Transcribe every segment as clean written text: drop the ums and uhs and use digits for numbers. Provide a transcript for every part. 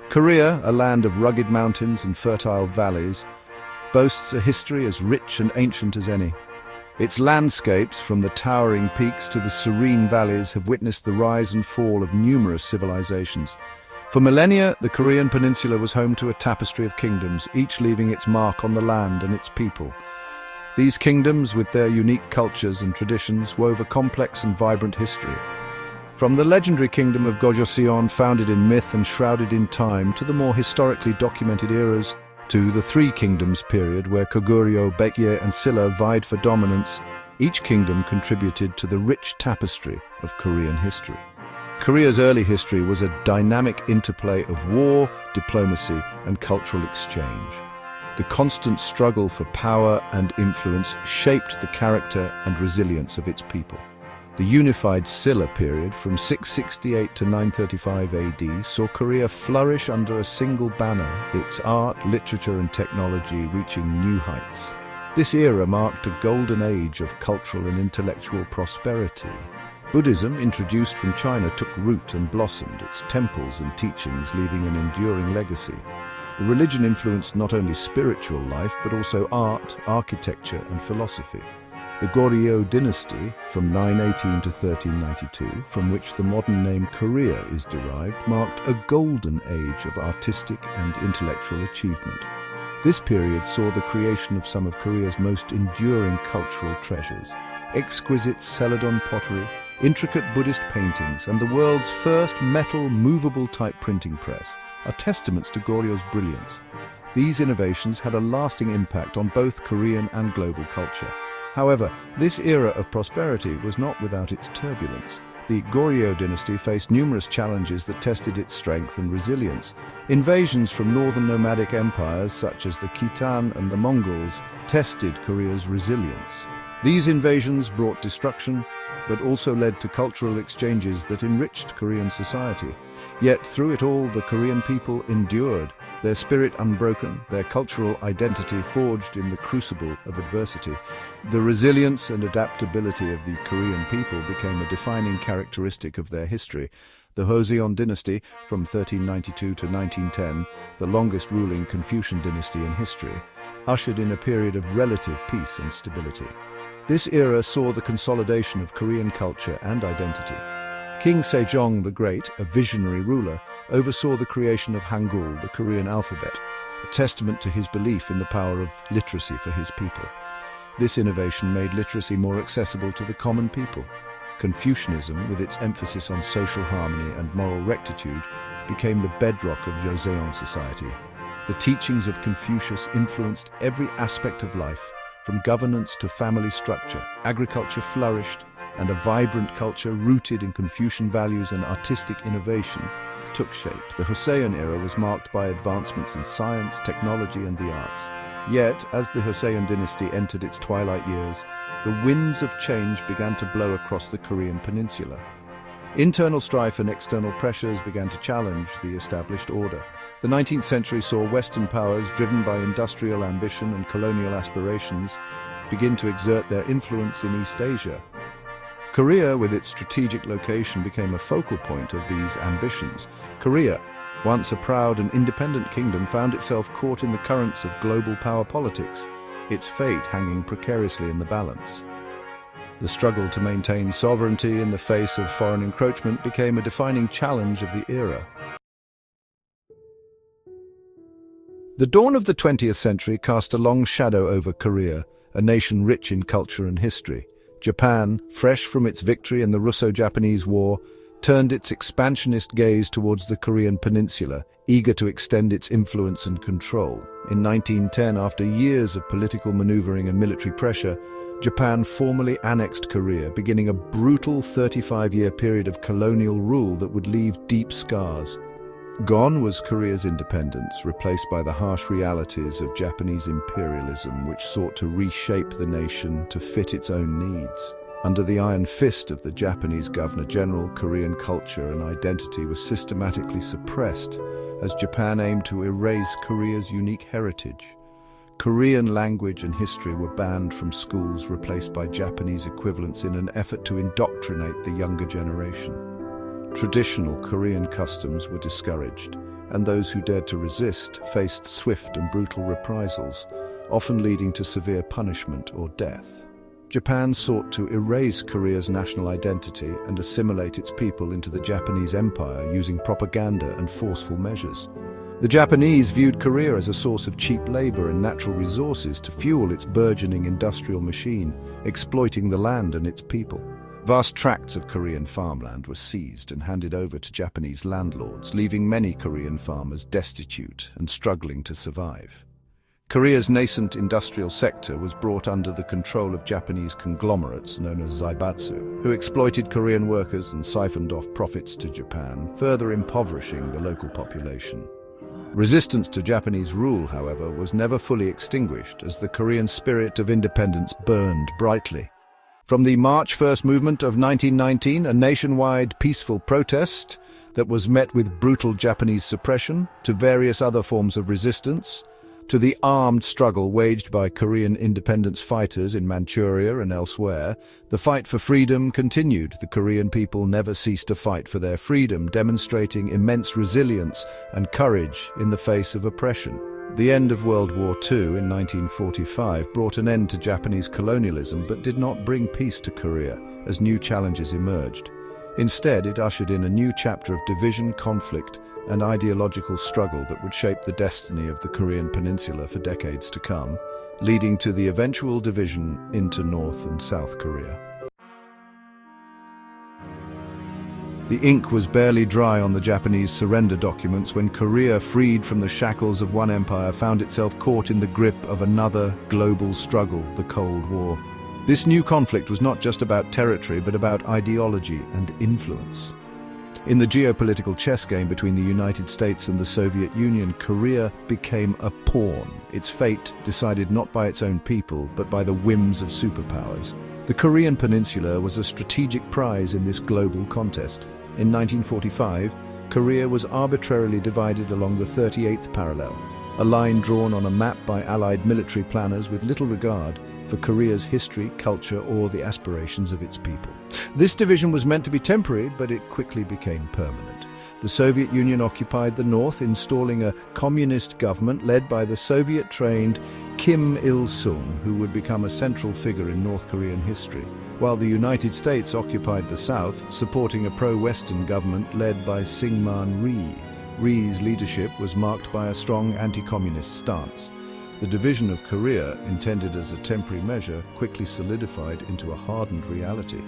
Korea, a land of rugged mountains and fertile valleys, boasts a history as rich and ancient as any. Its landscapes, from the towering peaks to the serene valleys, have witnessed the rise and fall of numerous civilizations. For millennia, the Korean peninsula was home to a tapestry of kingdoms, each leaving its mark on the land and its people. These kingdoms, with their unique cultures and traditions, wove a complex and vibrant history. From the legendary kingdom of Gojoseon, founded in myth and shrouded in time, to the more historically documented eras, to the Three Kingdoms period, where Goguryeo, Baekje and Silla vied for dominance, each kingdom contributed to the rich tapestry of Korean history. Korea's early history was a dynamic interplay of war, diplomacy, and cultural exchange. The constant struggle for power and influence shaped the character and resilience of its people. The unified Silla period, from 668 to 935 AD, saw Korea flourish under a single banner, its art, literature and technology reaching new heights. This era marked a golden age of cultural and intellectual prosperity. Buddhism, introduced from China, took root and blossomed, its temples and teachings leaving an enduring legacy. The religion influenced not only spiritual life, but also art, architecture and philosophy. The Goryeo dynasty, from 918 to 1392, from which the modern name Korea is derived, marked a golden age of artistic and intellectual achievement. This period saw the creation of some of Korea's most enduring cultural treasures: exquisite Celadon pottery, intricate Buddhist paintings, and the world's first metal movable type printing press are testaments to Goryeo's brilliance. These innovations had a lasting impact on both Korean and global culture. However, this era of prosperity was not without its turbulence. The Goryeo dynasty faced numerous challenges that tested its strength and resilience. Invasions from northern nomadic empires such as the Khitan and the Mongols tested Korea's resilience. These invasions brought destruction, but also led to cultural exchanges that enriched Korean society. Yet through it all, the Korean people endured, their spirit unbroken, their cultural identity forged in the crucible of adversity. The resilience and adaptability of the Korean people became a defining characteristic of their history. The Joseon dynasty, from 1392 to 1910, the longest ruling Confucian dynasty in history, ushered in a period of relative peace and stability. This era saw the consolidation of Korean culture and identity. King Sejong the Great, a visionary ruler, oversaw the creation of Hangul, the Korean alphabet, a testament to his belief in the power of literacy for his people. This innovation made literacy more accessible to the common people. Confucianism, with its emphasis on social harmony and moral rectitude, became the bedrock of Joseon society. The teachings of Confucius influenced every aspect of life, from governance to family structure. Agriculture flourished, and a vibrant culture rooted in Confucian values and artistic innovation took shape. The Joseon era was marked by advancements in science, technology, and the arts. Yet, as the Joseon dynasty entered its twilight years, the winds of change began to blow across the Korean peninsula. Internal strife and external pressures began to challenge the established order. The 19th century saw Western powers, driven by industrial ambition and colonial aspirations, begin to exert their influence in East Asia. Korea, with its strategic location, became a focal point of these ambitions. Korea, once a proud and independent kingdom, found itself caught in the currents of global power politics, its fate hanging precariously in the balance. The struggle to maintain sovereignty in the face of foreign encroachment became a defining challenge of the era. The dawn of the 20th century cast a long shadow over Korea, a nation rich in culture and history. Japan, fresh from its victory in the Russo-Japanese War, turned its expansionist gaze towards the Korean peninsula, eager to extend its influence and control. In 1910, after years of political maneuvering and military pressure, Japan formally annexed Korea, beginning a brutal 35-year period of colonial rule that would leave deep scars. Gone was Korea's independence, replaced by the harsh realities of Japanese imperialism, which sought to reshape the nation to fit its own needs. Under the iron fist of the Japanese Governor-General, Korean culture and identity was systematically suppressed as Japan aimed to erase Korea's unique heritage. Korean language and history were banned from schools, replaced by Japanese equivalents in an effort to indoctrinate the younger generation. traditional Korean customs were discouraged, and those who dared to resist faced swift and brutal reprisals, often leading to severe punishment or death. Japan sought to erase Korea's national identity and assimilate its people into the Japanese Empire using propaganda and forceful measures. The Japanese viewed Korea as a source of cheap labor and natural resources to fuel its burgeoning industrial machine, exploiting the land and its people. Vast tracts of Korean farmland were seized and handed over to Japanese landlords, leaving many Korean farmers destitute and struggling to survive. Korea's nascent industrial sector was brought under the control of Japanese conglomerates known as zaibatsu, who exploited Korean workers and siphoned off profits to Japan, further impoverishing the local population. Resistance to Japanese rule, however, was never fully extinguished as the Korean spirit of independence burned brightly. From the March 1st movement of 1919, a nationwide peaceful protest that was met with brutal Japanese suppression, to various other forms of resistance, to the armed struggle waged by Korean independence fighters in Manchuria and elsewhere, the fight for freedom continued. The Korean people never ceased to fight for their freedom, demonstrating immense resilience and courage in the face of oppression. The end of World War II in 1945 brought an end to Japanese colonialism but did not bring peace to Korea as new challenges emerged. Instead, it ushered in a new chapter of division, conflict, and ideological struggle that would shape the destiny of the Korean peninsula for decades to come, leading to the eventual division into North and South Korea. The ink was barely dry on the Japanese surrender documents when Korea, freed from the shackles of one empire, found itself caught in the grip of another global struggle, the Cold War. This new conflict was not just about territory, but about ideology and influence. In the geopolitical chess game between the United States and the Soviet Union, Korea became a pawn, its fate decided not by its own people, but by the whims of superpowers. The Korean peninsula was a strategic prize in this global contest. In 1945, Korea was arbitrarily divided along the 38th parallel, a line drawn on a map by Allied military planners with little regard for Korea's history, culture, or the aspirations of its people. This division was meant to be temporary, but it quickly became permanent. The Soviet Union occupied the north, installing a communist government led by the Soviet-trained Kim Il-sung, who would become a central figure in North Korean history, while the United States occupied the south, supporting a pro-Western government led by Syngman Rhee. Rhee's leadership was marked by a strong anti-communist stance. The division of Korea, intended as a temporary measure, quickly solidified into a hardened reality.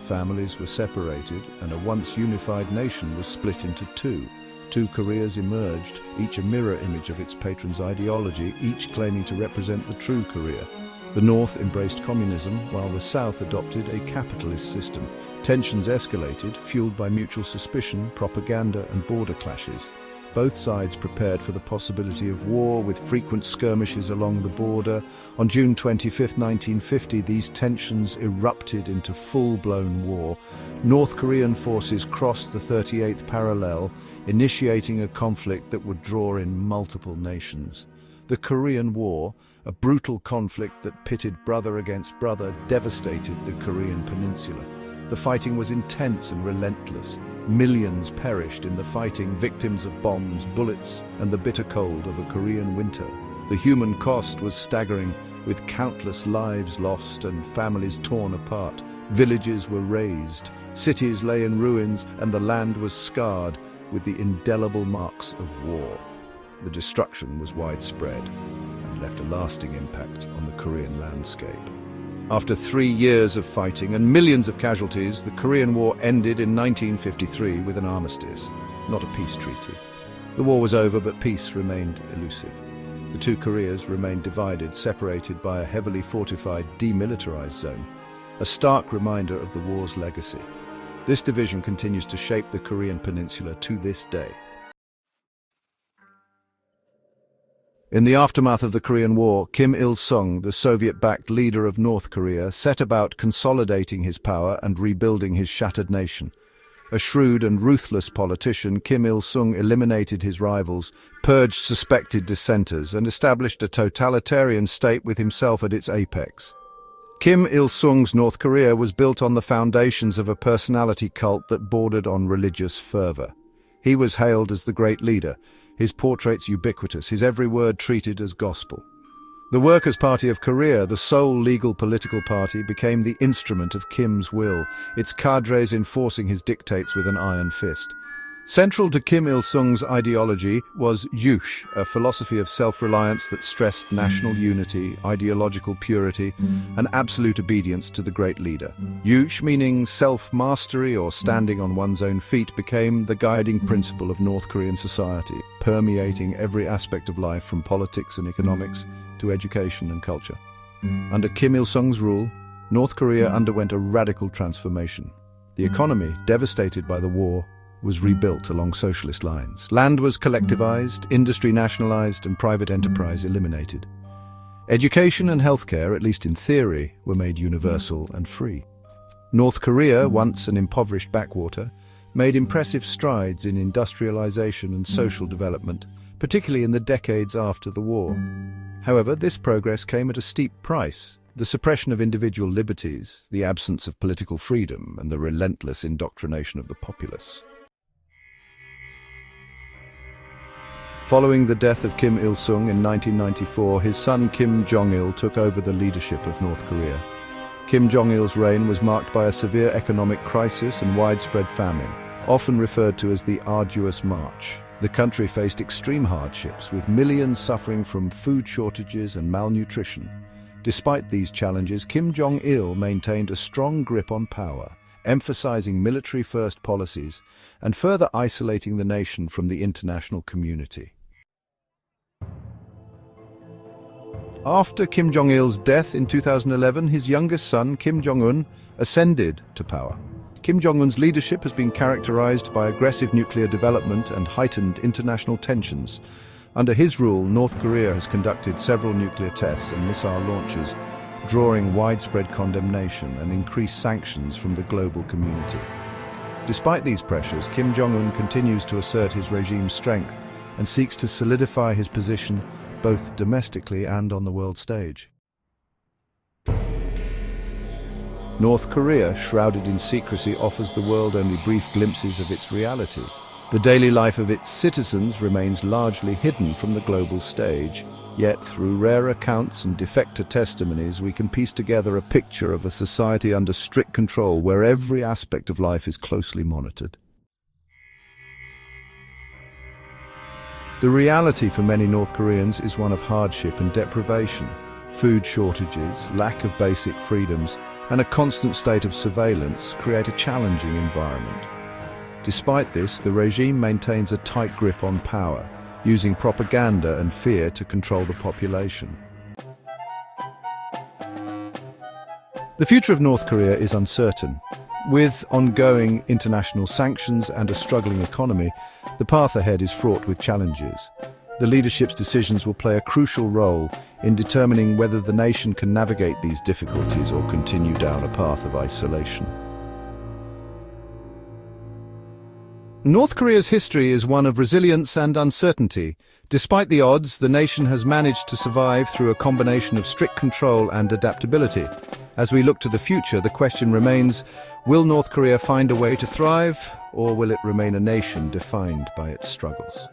Families were separated, and a once unified nation was split into two. Two Koreas emerged, each a mirror image of its patron's ideology, each claiming to represent the true Korea. The North embraced communism, while the South adopted a capitalist system. Tensions escalated, fueled by mutual suspicion, propaganda, and border clashes. Both sides prepared for the possibility of war, with frequent skirmishes along the border. On June 25, 1950, these tensions erupted into full-blown war. North Korean forces crossed the 38th parallel, initiating a conflict that would draw in multiple nations. The Korean War, a brutal conflict that pitted brother against brother, devastated the Korean peninsula. The fighting was intense and relentless. Millions perished in the fighting, victims of bombs, bullets, and the bitter cold of a Korean winter. The human cost was staggering, with countless lives lost and families torn apart. Villages were razed, cities lay in ruins, and the land was scarred with the indelible marks of war. The destruction was widespread and left a lasting impact on the Korean landscape. After 3 years of fighting and millions of casualties, the Korean War ended in 1953 with an armistice, not a peace treaty. The war was over, but peace remained elusive. The two Koreas remained divided, separated by a heavily fortified, demilitarized zone, a stark reminder of the war's legacy. This division continues to shape the Korean peninsula to this day. In the aftermath of the Korean War, Kim Il-sung, the Soviet-backed leader of North Korea, set about consolidating his power and rebuilding his shattered nation. A shrewd and ruthless politician, Kim Il-sung eliminated his rivals, purged suspected dissenters, and established a totalitarian state with himself at its apex. Kim Il-sung's North Korea was built on the foundations of a personality cult that bordered on religious fervor. He was hailed as the great leader, his portraits ubiquitous, his every word treated as gospel. The Workers' Party of Korea, the sole legal political party, became the instrument of Kim's will, its cadres enforcing his dictates with an iron fist. Central to Kim Il-sung's ideology was Yush, a philosophy of self-reliance that stressed national unity, ideological purity, and absolute obedience to the great leader. Yush, meaning self-mastery or standing on one's own feet, became the guiding principle of North Korean society, permeating every aspect of life from politics and economics to education and culture. Under Kim Il-sung's rule, North Korea underwent a radical transformation. The economy, devastated by the war, was rebuilt along socialist lines. Land was collectivized, industry nationalized, and private enterprise eliminated. Education and healthcare, at least in theory, were made universal and free. North Korea, once an impoverished backwater, made impressive strides in industrialization and social development, particularly in the decades after the war. However, this progress came at a steep price: the suppression of individual liberties, the absence of political freedom, and the relentless indoctrination of the populace. Following the death of Kim Il-sung in 1994, his son Kim Jong-il took over the leadership of North Korea. Kim Jong-il's reign was marked by a severe economic crisis and widespread famine, often referred to as the Arduous March. The country faced extreme hardships, with millions suffering from food shortages and malnutrition. Despite these challenges, Kim Jong-il maintained a strong grip on power, emphasizing military-first policies and further isolating the nation from the international community. After Kim Jong-il's death in 2011, his youngest son, Kim Jong-un, ascended to power. Kim Jong-un's leadership has been characterized by aggressive nuclear development and heightened international tensions. Under his rule, North Korea has conducted several nuclear tests and missile launches, drawing widespread condemnation and increased sanctions from the global community. Despite these pressures, Kim Jong-un continues to assert his regime's strength and seeks to solidify his position both domestically and on the world stage. North Korea, shrouded in secrecy, offers the world only brief glimpses of its reality. The daily life of its citizens remains largely hidden from the global stage, yet through rare accounts and defector testimonies we can piece together a picture of a society under strict control where every aspect of life is closely monitored. The reality for many North Koreans is one of hardship and deprivation. Food shortages, lack of basic freedoms, and a constant state of surveillance create a challenging environment. Despite this, the regime maintains a tight grip on power, using propaganda and fear to control the population. The future of North Korea is uncertain. With ongoing international sanctions and a struggling economy, the path ahead is fraught with challenges. The leadership's decisions will play a crucial role in determining whether the nation can navigate these difficulties or continue down a path of isolation. North Korea's history is one of resilience and uncertainty. Despite the odds, the nation has managed to survive through a combination of strict control and adaptability. As we look to the future, the question remains, will North Korea find a way to thrive, or will it remain a nation defined by its struggles?